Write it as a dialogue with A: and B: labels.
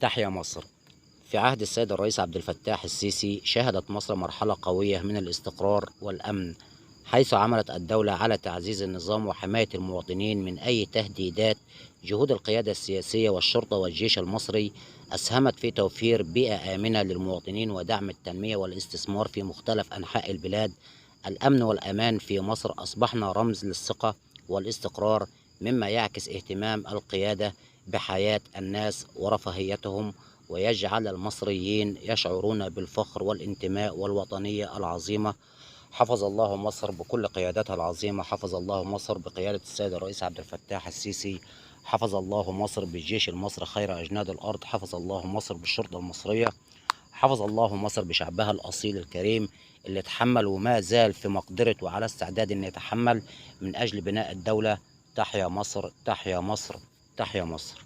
A: تحيا مصر. في عهد السيد الرئيس عبد الفتاح السيسي شهدت مصر مرحلة قوية من الاستقرار والأمن، حيث عملت الدولة على تعزيز النظام وحماية المواطنين من أي تهديدات. جهود القيادة السياسية والشرطة والجيش المصري أسهمت في توفير بيئة آمنة للمواطنين ودعم التنمية والاستثمار في مختلف أنحاء البلاد. الأمن والأمان في مصر أصبحنا رمز للثقة والاستقرار، مما يعكس اهتمام القيادة بحياة الناس ورفاهيتهم، ويجعل المصريين يشعرون بالفخر والانتماء والوطنية العظيمة. حفظ الله مصر بكل قياداتها العظيمة، حفظ الله مصر بقيادة السيد الرئيس عبد الفتاح السيسي، حفظ الله مصر بالجيش المصري خير أجناد الأرض، حفظ الله مصر بالشرطة المصرية، حفظ الله مصر بشعبها الأصيل الكريم اللي تحمل وما زال في مقدرته وعلى استعداد أن يتحمل من أجل بناء الدولة. تحيا مصر، تحيا مصر، تحيا مصر.